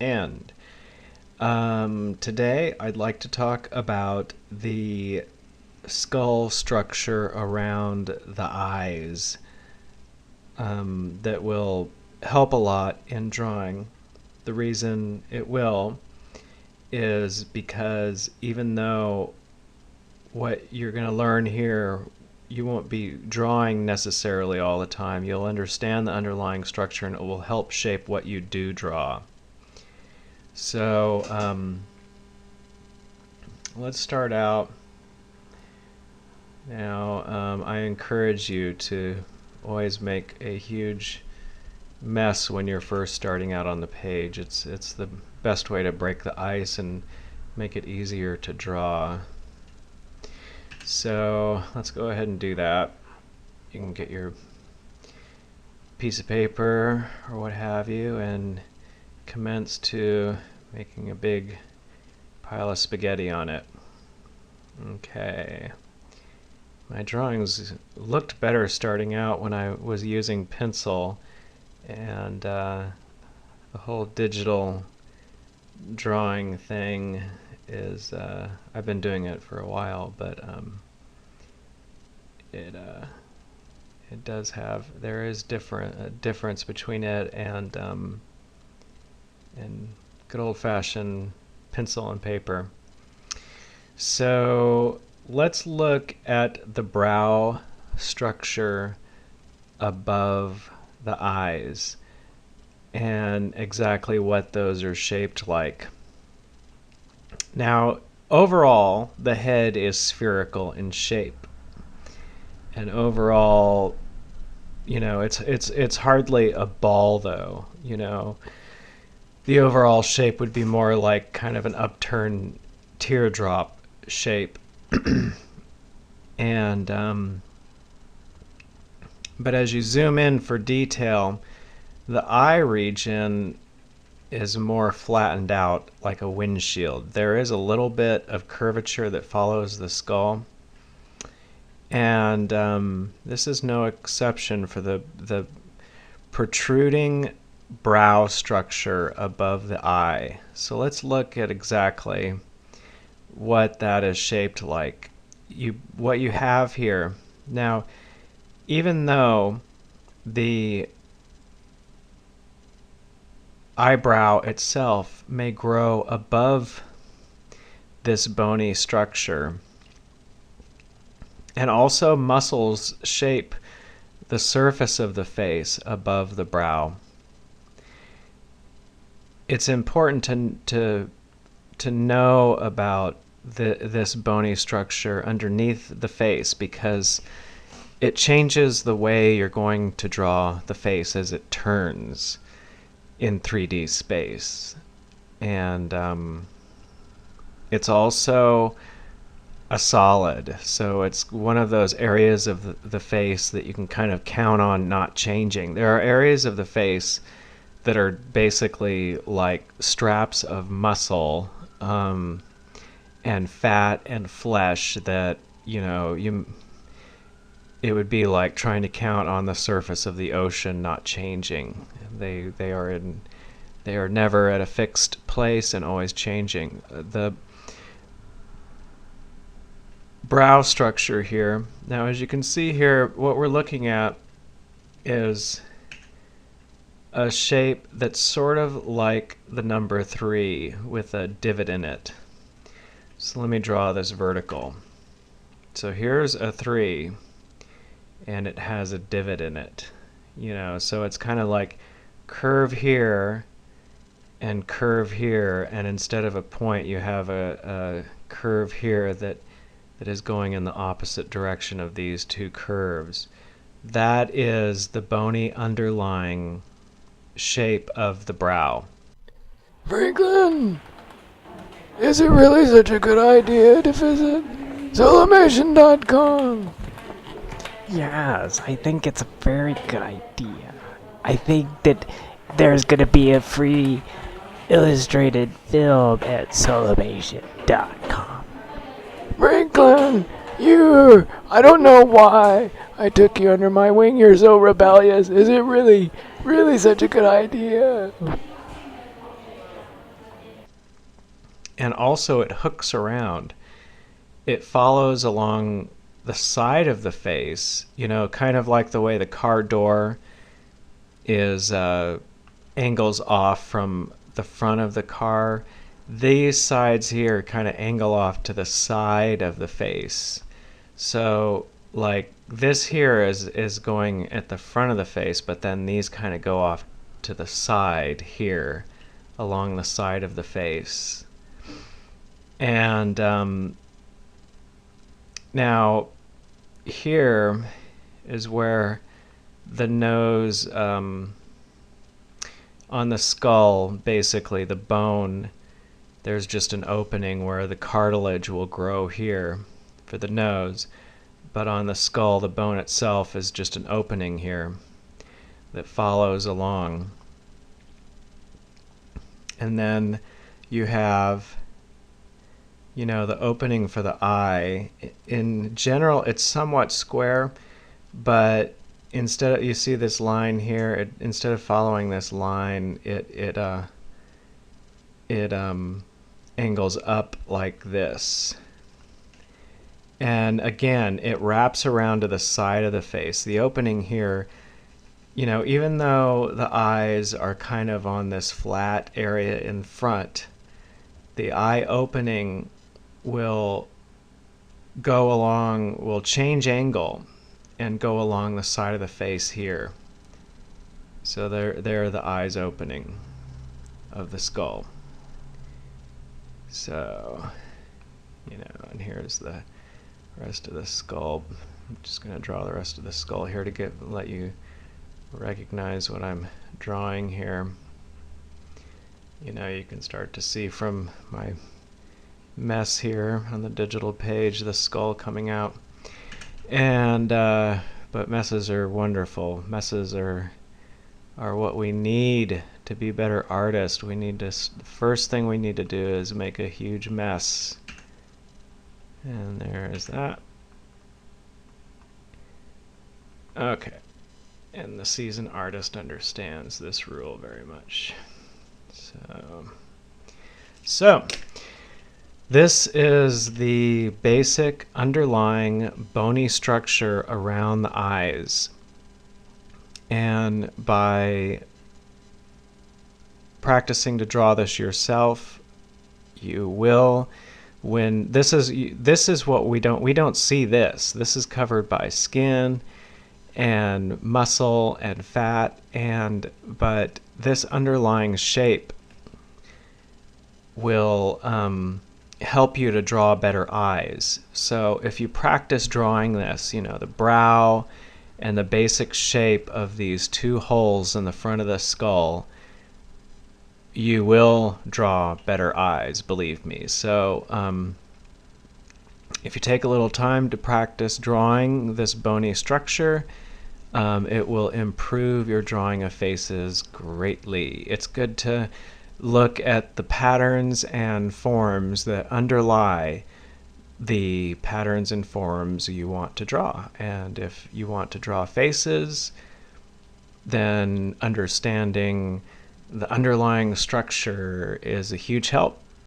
end. Today I'd like to talk about the skull structure around the eyes that will help a lot in drawing. The reason it will is because even though what you're going to learn here, you won't be drawing necessarily all the time. You'll understand the underlying structure and it will help shape what you do draw. So let's start out. Now I encourage you to always make a huge mess when you're first starting out on the page. It's the best way to break the ice and make it easier to draw. So let's go ahead and do that. You can get your piece of paper or what have you and commence to making a big pile of spaghetti on it. Okay. My drawings looked better starting out when I was using pencil, and the whole digital drawing thing is I've been doing it for a while, but it does have, there is a difference between it and good old-fashioned pencil and paper. So let's look at the brow structure above the eyes and exactly what those are shaped like. Now, overall, the head is spherical in shape, and overall, you know, it's hardly a ball, though. You know, the overall shape would be more like kind of an upturned teardrop shape, and but as you zoom in for detail, the eye region is more flattened out like a windshield. There is a little bit of curvature that follows the skull, and this is no exception for the protruding brow structure above the eye. So let's look at exactly what that is shaped like. What you have here now, even though the eyebrow itself may grow above this bony structure, and also muscles shape the surface of the face above the brow, it's important to know about this bony structure underneath the face, because it changes the way you're going to draw the face as it turns in 3D space. And it's also a solid, so it's one of those areas of the face that you can kind of count on not changing. There are areas of the face that are basically like straps of muscle and fat and flesh that, you know, it would be like trying to count on the surface of the ocean not changing. They are never at a fixed place and always changing. The brow structure here, now as you can see here, what we're looking at is a shape that's sort of like the number 3 with a divot in it. So let me draw this vertical. So here's a 3 and it has a divot in it, you know, so it's kind of like curve here and curve here, and instead of a point you have a curve here that is going in the opposite direction of these two curves. That is the bony underlying shape of the brow. Franklin, is it really such a good idea to visit Solimation.com? Yes, I think it's a very good idea. I think that there's going to be a free illustrated film at Solimation.com. Franklin, I don't know why I took you under my wing. You're so rebellious. Is it really such a good idea? And also it hooks around. It follows along the side of the face, kind of like the way the car door is angles off from the front of the car. These sides here kind of angle off to the side of the face. So like this here is going at the front of the face, but then these kind of go off to the side here along the side of the face. And now here is where the nose, on the skull, basically the bone, there's just an opening where the cartilage will grow here for the nose, but on the skull the bone itself is just an opening here that follows along. And then you have the opening for the eye. In general it's somewhat square, but instead of, you see this line here, instead of following this line, it angles up like this. And again, it wraps around to the side of the face. The opening here, even though the eyes are kind of on this flat area in front, the eye opening will change angle and go along the side of the face here. So there are the eyes opening of the skull. So, and here's the rest of the skull. I'm just going to draw the rest of the skull here to let you recognize what I'm drawing here. You can start to see from my mess here on the digital page the skull coming out. And but messes are wonderful. Messes are what we need to be better artists. The first thing we need to do is make a huge mess. And there is that. Okay. And the seasoned artist understands this rule very much. So this is the basic underlying bony structure around the eyes. And by practicing to draw this yourself, you will, when this is what we don't see this. This is covered by skin and muscle and fat, but this underlying shape will help you to draw better eyes. So if you practice drawing this, the brow and the basic shape of these two holes in the front of the skull, you will draw better eyes, believe me. So if you take a little time to practice drawing this bony structure, it will improve your drawing of faces greatly. It's good to look at the patterns and forms that underlie the patterns and forms you want to draw. And if you want to draw faces, then understanding the underlying structure is a huge help.